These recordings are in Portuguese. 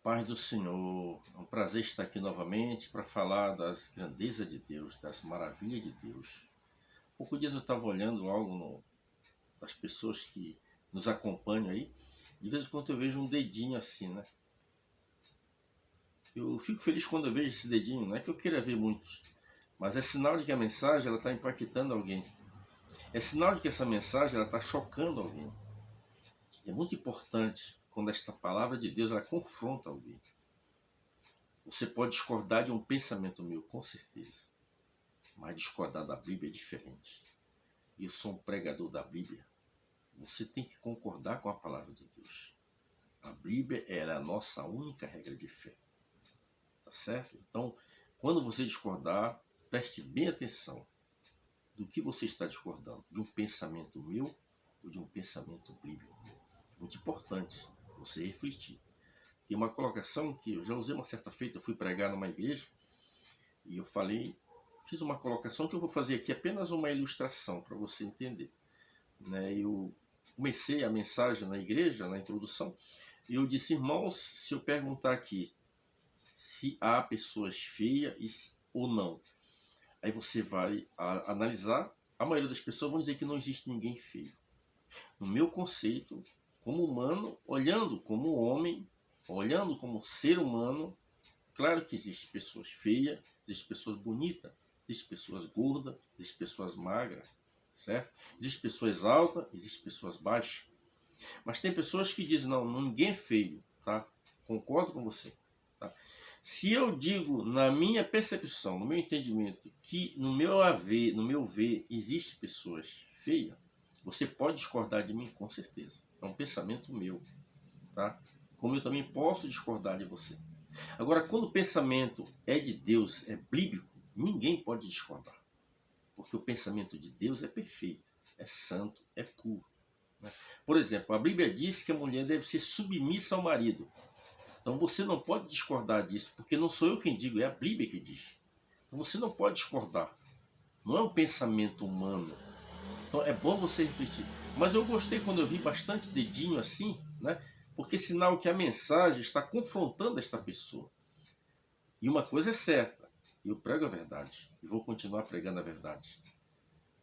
Paz do Senhor, é um prazer estar aqui novamente para falar das grandezas de Deus, das maravilhas de Deus. Pouco dias eu estava olhando algo das pessoas que nos acompanham aí, de vez em quando eu vejo um dedinho assim, né? Eu fico feliz quando eu vejo esse dedinho, não é que eu queira ver muitos, mas é sinal de que a mensagem está impactando alguém. É sinal de que essa mensagem está chocando alguém. É muito importante quando esta palavra de Deus ela confronta alguém. Você pode discordar de um pensamento meu, com certeza. Mas discordar da Bíblia é diferente. Eu sou um pregador da Bíblia. Você tem que concordar com a palavra de Deus. A Bíblia é a nossa única regra de fé. Tá certo? Então, quando você discordar, preste bem atenção do que você está discordando. De um pensamento meu ou de um pensamento bíblico. Muito importante você refletir. Tem uma colocação que eu já usei uma certa feita, eu fui pregar numa igreja e eu fiz uma colocação que eu vou fazer aqui apenas uma ilustração para você entender. Eu comecei a mensagem na igreja, na introdução, e eu disse, irmãos, se eu perguntar aqui se há pessoas feias ou não, aí você vai analisar, a maioria das pessoas vão dizer que não existe ninguém feio. No meu conceito, como humano, olhando como homem, olhando como ser humano, claro que existem pessoas feias, existem pessoas bonitas, existem pessoas gordas, existem pessoas magras, certo? Existem pessoas altas, existem pessoas baixas. Mas tem pessoas que dizem, não, ninguém é feio, tá? Concordo com você, tá? Se eu digo, na minha percepção, no meu entendimento, que no meu ver, existem pessoas feias, você pode discordar de mim, com certeza. É um pensamento meu, tá? Como eu também posso discordar de você. Agora, quando o pensamento é de Deus, é bíblico, ninguém pode discordar. Porque o pensamento de Deus é perfeito, é santo, é puro. Por exemplo, a Bíblia diz que a mulher deve ser submissa ao marido. Então você não pode discordar disso, porque não sou eu quem digo, é a Bíblia que diz. Então você não pode discordar. Não é um pensamento humano. Então é bom você refletir. Mas eu gostei quando eu vi bastante dedinho assim, né? Porque é sinal que a mensagem está confrontando esta pessoa. E uma coisa é certa, eu prego a verdade e vou continuar pregando a verdade.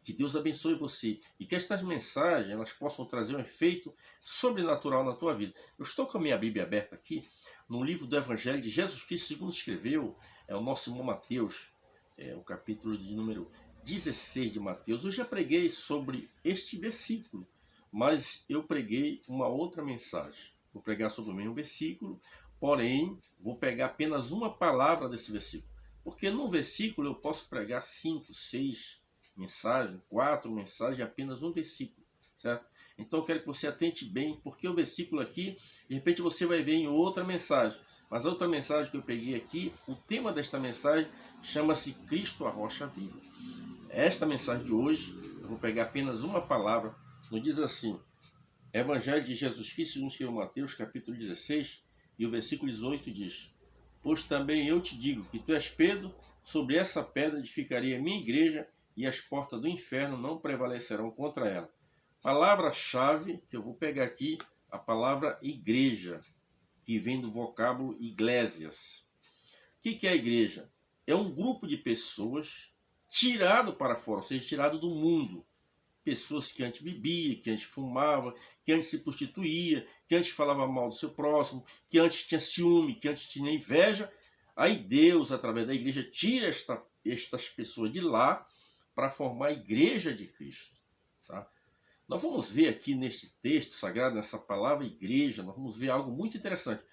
Que Deus abençoe você e que estas mensagens elas possam trazer um efeito sobrenatural na tua vida. Eu estou com a minha Bíblia aberta aqui, no livro do Evangelho de Jesus Cristo, segundo escreveu, é o nosso irmão Mateus, o capítulo de número 16 de Mateus. Eu já preguei sobre este versículo, mas eu preguei uma outra mensagem. Vou pregar sobre o mesmo versículo, porém, vou pegar apenas uma palavra desse versículo. Porque num versículo eu posso pregar 5, 6 mensagens, 4 mensagens, apenas um versículo, certo? Então eu quero que você atente bem, porque o versículo aqui, de repente você vai ver em outra mensagem. Mas a outra mensagem que eu peguei aqui, o tema desta mensagem chama-se Cristo, a rocha viva. Esta mensagem de hoje, eu vou pegar apenas uma palavra, nos diz assim, Evangelho de Jesus Cristo, segundo escreveu Mateus, capítulo 16, e o versículo 18 diz, pois também eu te digo que tu és Pedro, sobre essa pedra edificarei a minha igreja, e as portas do inferno não prevalecerão contra ela. Palavra-chave que eu vou pegar aqui, a palavra igreja, que vem do vocábulo iglésias. O que é a igreja? É um grupo de pessoas tirado para fora, ou seja, tirado do mundo. Pessoas que antes bebia, que antes fumava, que antes se prostituía, que antes falava mal do seu próximo, que antes tinha ciúme, que antes tinha inveja. Aí Deus, através da igreja, tira estas pessoas de lá para formar a igreja de Cristo. Tá? Nós vamos ver aqui neste texto sagrado, nessa palavra igreja, nós vamos ver algo muito interessante.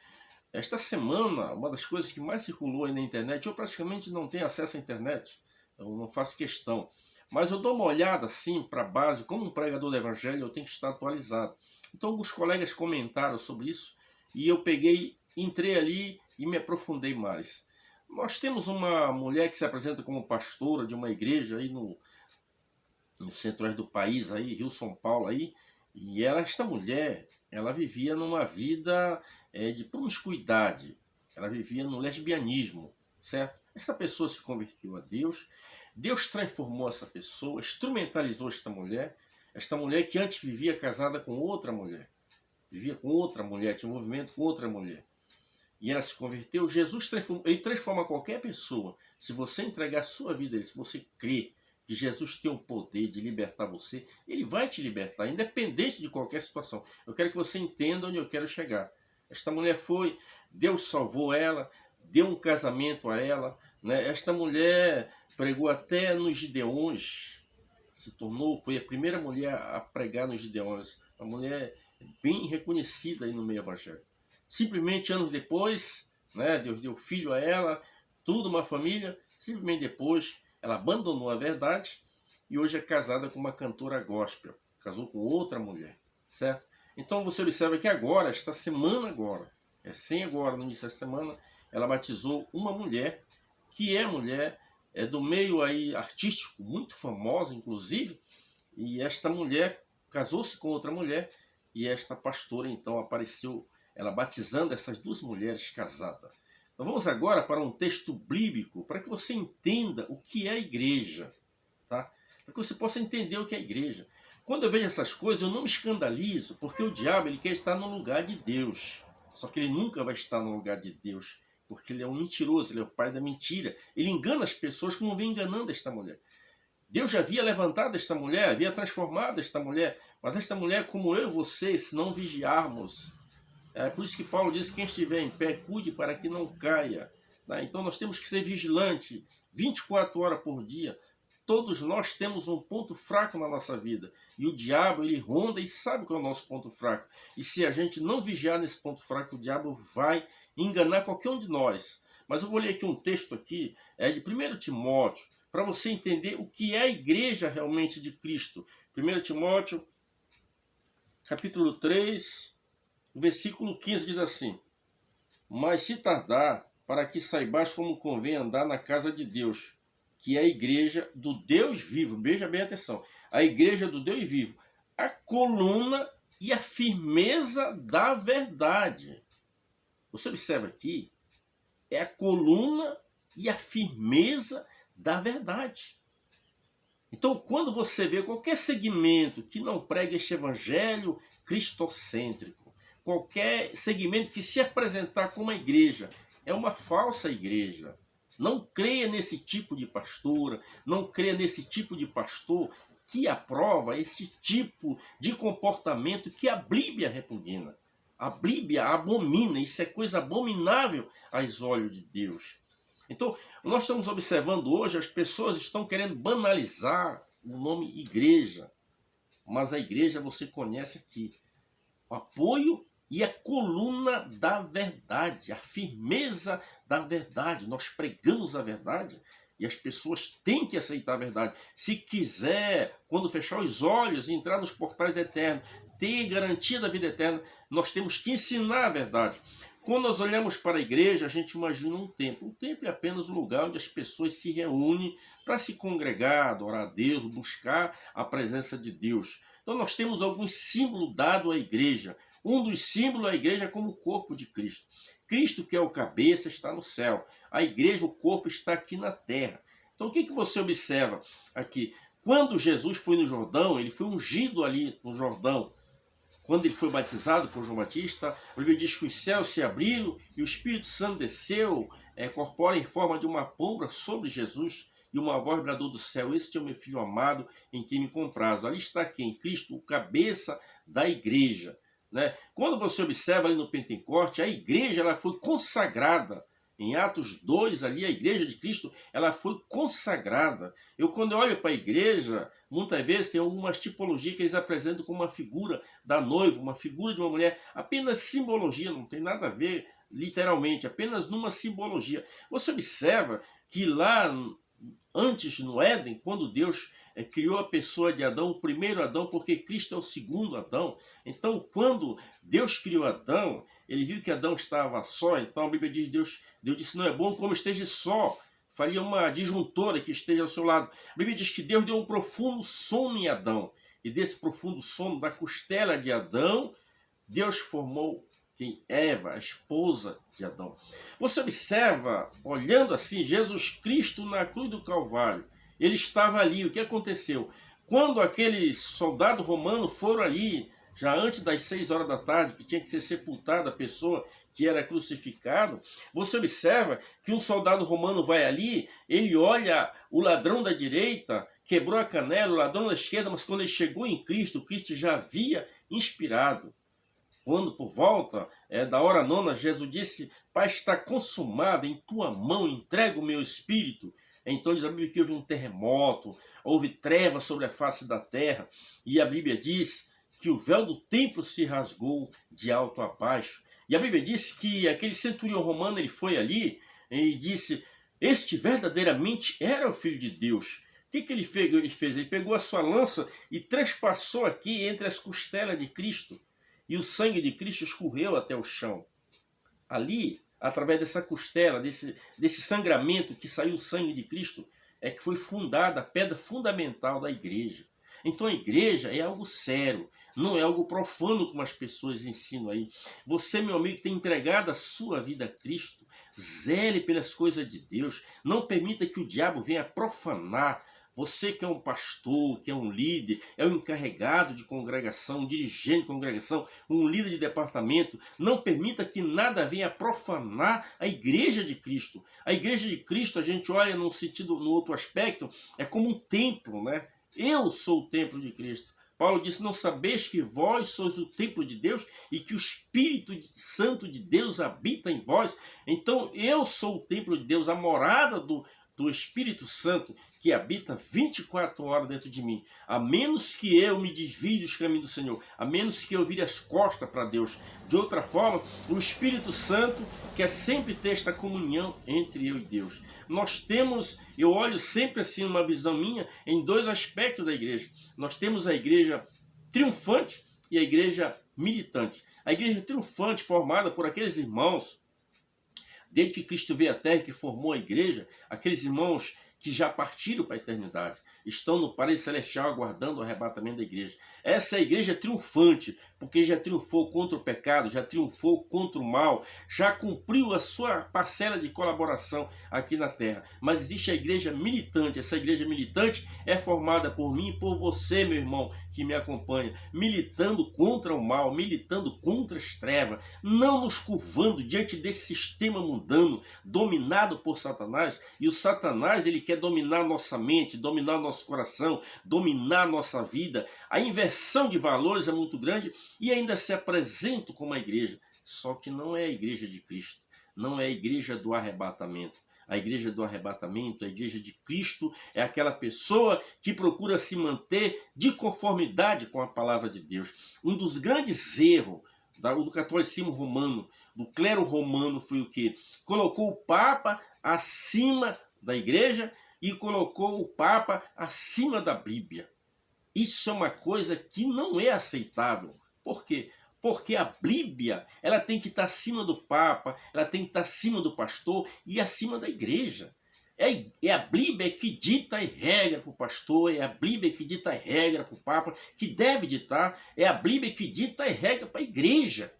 Esta semana, uma das coisas que mais circulou aí na internet, eu praticamente não tenho acesso à internet, eu não faço questão. Mas eu dou uma olhada assim para a base, como um pregador do evangelho eu tenho que estar atualizado. Então alguns colegas comentaram sobre isso e eu entrei ali e me aprofundei mais. Nós temos uma mulher que se apresenta como pastora de uma igreja aí no centro-oeste do país, aí, Rio São Paulo, aí, e esta mulher, ela vivia numa vida de promiscuidade, ela vivia no lesbianismo, certo? Essa pessoa se converteu a Deus, Deus transformou essa pessoa, instrumentalizou esta mulher que antes vivia casada com outra mulher, tinha envolvimento com outra mulher. e ela se converteu, Jesus ele transforma qualquer pessoa. Se você entregar a sua vida a ele, se você crê que Jesus tem o poder de libertar você, ele vai te libertar, independente de qualquer situação. Eu quero que você entenda onde eu quero chegar. Esta mulher foi, Deus salvou ela, deu um casamento a ela, né? Esta mulher pregou até nos Gideões, foi a primeira mulher a pregar nos Gideões, uma mulher bem reconhecida aí no meio evangélico. Simplesmente anos depois, né, Deus deu filho a ela, tudo, uma família. Simplesmente depois ela abandonou a verdade e hoje é casada com uma cantora gospel, casou com outra mulher, certo? Então você observa que agora, esta semana agora, no início da semana, ela batizou uma mulher, que é mulher, é do meio aí artístico, muito famosa inclusive, e esta mulher casou-se com outra mulher, e esta pastora então apareceu, ela batizando essas duas mulheres casadas. Nós vamos agora para um texto bíblico, para que você entenda o que é a igreja, tá? Para que você possa entender o que é a igreja. Quando eu vejo essas coisas, eu não me escandalizo, porque o diabo ele quer estar no lugar de Deus. Só que ele nunca vai estar no lugar de Deus, porque ele é um mentiroso, ele é o pai da mentira. Ele engana as pessoas como vem enganando esta mulher. Deus já havia levantado esta mulher, havia transformado esta mulher, mas esta mulher, como eu e você, se não vigiarmos, é por isso que Paulo diz que quem estiver em pé, cuide para que não caia. Né? Então nós temos que ser vigilantes 24 horas por dia. Todos nós temos um ponto fraco na nossa vida. E o diabo, ele ronda e sabe qual é o nosso ponto fraco. E se a gente não vigiar nesse ponto fraco, o diabo vai enganar qualquer um de nós. Mas eu vou ler aqui um texto aqui, de 1 Timóteo, para você entender o que é a igreja realmente de Cristo. 1 Timóteo, capítulo 3, versículo 15 diz assim: mas se tardar, para que saibais como convém andar na casa de Deus, que é a igreja do Deus vivo, veja bem atenção, a igreja do Deus vivo, a coluna e a firmeza da verdade. Você observa aqui, é a coluna e a firmeza da verdade. Então, quando você vê qualquer segmento que não pregue este evangelho cristocêntrico, qualquer segmento que se apresentar como uma igreja, é uma falsa igreja. Não creia nesse tipo de pastora, não creia nesse tipo de pastor que aprova esse tipo de comportamento que a Bíblia repugna. A Bíblia abomina, isso é coisa abominável aos olhos de Deus. Então, nós estamos observando hoje, as pessoas estão querendo banalizar o nome igreja. Mas a igreja você conhece aqui. O apoio e a coluna da verdade, a firmeza da verdade. Nós pregamos a verdade e as pessoas têm que aceitar a verdade. Se quiser, quando fechar os olhos e entrar nos portais eternos, ter garantia da vida eterna, nós temos que ensinar a verdade. Quando nós olhamos para a igreja, a gente imagina um templo. O templo é apenas o lugar onde as pessoas se reúnem para se congregar, adorar a Deus, buscar a presença de Deus. Então nós temos alguns símbolos dados à igreja. Um dos símbolos da igreja é como o corpo de Cristo. Cristo, que é o cabeça, está no céu. A igreja, o corpo, está aqui na terra. Então o que você observa aqui? Quando Jesus foi no Jordão, ele foi ungido ali no Jordão. Quando ele foi batizado por João Batista, a Bíblia diz que os céus se abriram e o Espírito Santo desceu, corpóreo em forma de uma pomba sobre Jesus, e uma voz bradou do céu: este é o meu filho amado, em quem me comprazo. Ali está quem? Cristo, o cabeça da igreja. Né? Quando você observa ali no Pentecoste, a igreja ela foi consagrada. Em Atos 2, ali, a igreja de Cristo, ela foi consagrada. Quando eu olho para a igreja, muitas vezes tem algumas tipologias que eles apresentam como uma figura da noiva, uma figura de uma mulher, apenas simbologia, não tem nada a ver literalmente, apenas numa simbologia. Você observa que lá, antes no Éden, quando Deus criou a pessoa de Adão, o primeiro Adão, porque Cristo é o segundo Adão. Então, quando Deus criou Adão, ele viu que Adão estava só, então a Bíblia diz, Deus disse, não é bom como esteja só, faria uma disjuntora que esteja ao seu lado. A Bíblia diz que Deus deu um profundo sono em Adão, e desse profundo sono, da costela de Adão, Deus formou Eva, a esposa de Adão. Você observa, olhando assim, Jesus Cristo na cruz do Calvário, ele estava ali. O que aconteceu? Quando aquele soldado romano foram ali, já antes das 6 horas da tarde, que tinha que ser sepultada a pessoa que era crucificado, você observa que um soldado romano vai ali, ele olha o ladrão da direita, quebrou a canela, o ladrão da esquerda, mas quando ele chegou em Cristo, Cristo já havia inspirado. Quando por volta da hora nona, Jesus disse: Pai, está consumado, em tua mão entrego o meu espírito. Então diz a Bíblia que houve um terremoto, houve trevas sobre a face da terra, e a Bíblia diz que o véu do templo se rasgou de alto a baixo. E a Bíblia diz que aquele centurião romano, ele foi ali e disse: este verdadeiramente era o Filho de Deus. O que ele fez? Ele pegou a sua lança e transpassou aqui entre as costelas de Cristo. E o sangue de Cristo escorreu até o chão. Ali, através dessa costela, desse sangramento que saiu o sangue de Cristo, é que foi fundada a pedra fundamental da igreja. Então a igreja é algo sério, não é algo profano como as pessoas ensinam aí. Você, meu amigo, tem entregado a sua vida a Cristo. Zele pelas coisas de Deus. Não permita que o diabo venha profanar. Você que é um pastor, que é um líder, é um encarregado de congregação, um dirigente de congregação, um líder de departamento, não permita que nada venha profanar a igreja de Cristo. A igreja de Cristo, a gente olha no outro aspecto, é como um templo, né? Eu sou o templo de Cristo. Paulo disse: não sabeis que vós sois o templo de Deus e que o Espírito Santo de Deus habita em vós? Então eu sou o templo de Deus, a morada do Espírito Santo que habita 24 horas dentro de mim. A menos que eu me desvie dos caminhos do Senhor, a menos que eu vire as costas para Deus. De outra forma, o Espírito Santo quer sempre ter esta comunhão entre eu e Deus. Nós temos, eu olho sempre assim uma visão minha em dois aspectos da igreja. Nós temos a igreja triunfante e a igreja militante. A igreja triunfante, formada por aqueles irmãos, desde que Cristo veio à terra e que formou a igreja, aqueles irmãos que já partiram para a eternidade, estão no paraíso celestial aguardando o arrebatamento da igreja. Essa é a igreja triunfante, porque já triunfou contra o pecado, já triunfou contra o mal, já cumpriu a sua parcela de colaboração aqui na terra. Mas existe a igreja militante. Essa igreja militante é formada por mim e por você, meu irmão, que me acompanha, militando contra o mal, militando contra as trevas, não nos curvando diante desse sistema mundano dominado por Satanás. E o Satanás, ele quer dominar nossa mente, dominar nosso coração, dominar nossa vida. A inversão de valores é muito grande e ainda se apresenta como a igreja. Só que não é a igreja de Cristo, não é a igreja do arrebatamento. A igreja do arrebatamento, a igreja de Cristo, é aquela pessoa que procura se manter de conformidade com a palavra de Deus. Um dos grandes erros do catolicismo romano, do clero romano, foi o que? Colocou o Papa acima da igreja e colocou o Papa acima da Bíblia. Isso é uma coisa que não é aceitável. Por quê? Porque a Bíblia, ela tem que estar acima do Papa, ela tem que estar acima do pastor e acima da igreja. É a Bíblia que dita e regra para o pastor, é a Bíblia que dita e regra para o Papa, que deve ditar, é a Bíblia que dita e regra para a igreja.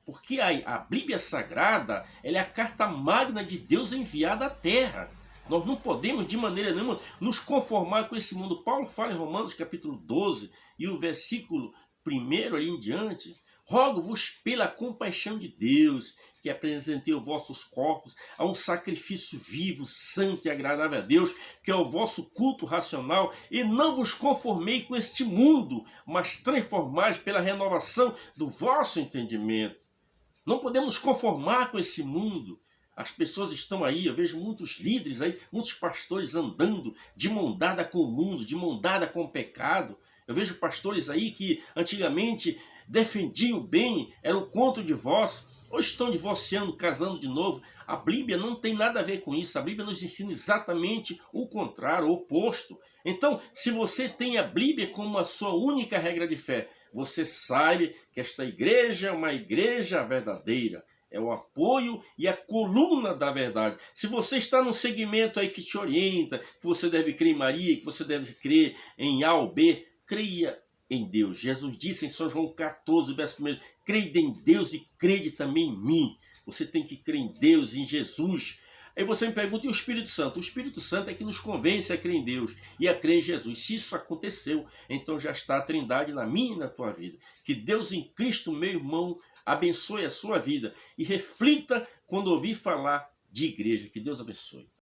Porque a Bíblia Sagrada, ela é a carta magna de Deus enviada à terra. Nós não podemos de maneira nenhuma nos conformar com esse mundo. Paulo fala em Romanos capítulo 12 e o versículo 1 ali em diante: rogo-vos pela compaixão de Deus, que apresentei os vossos corpos a um sacrifício vivo, santo e agradável a Deus, que é o vosso culto racional, e não vos conformei com este mundo, mas transformai pela renovação do vosso entendimento. Não podemos nos conformar com esse mundo. As pessoas estão aí, eu vejo muitos líderes aí, muitos pastores andando de mão dada com o mundo, de mão dada com o pecado. Eu vejo pastores aí que antigamente defendiam o bem, eram contra o divórcio, hoje estão divorciando, casando de novo. A Bíblia não tem nada a ver com isso. A Bíblia nos ensina exatamente o contrário, o oposto. Então, se você tem a Bíblia como a sua única regra de fé, você sabe que esta igreja é uma igreja verdadeira. É o apoio e a coluna da verdade. Se você está num segmento aí que te orienta, que você deve crer em Maria, que você deve crer em A ou B, creia em Deus. Jesus disse em São João 14, verso 1, crede em Deus e crede também em mim. Você tem que crer em Deus, em Jesus. Aí você me pergunta, e o Espírito Santo? O Espírito Santo é que nos convence a crer em Deus e a crer em Jesus. Se isso aconteceu, então já está a trindade na minha e na tua vida. Que Deus em Cristo, meu irmão, abençoe a sua vida e reflita quando ouvir falar de igreja. Que Deus abençoe.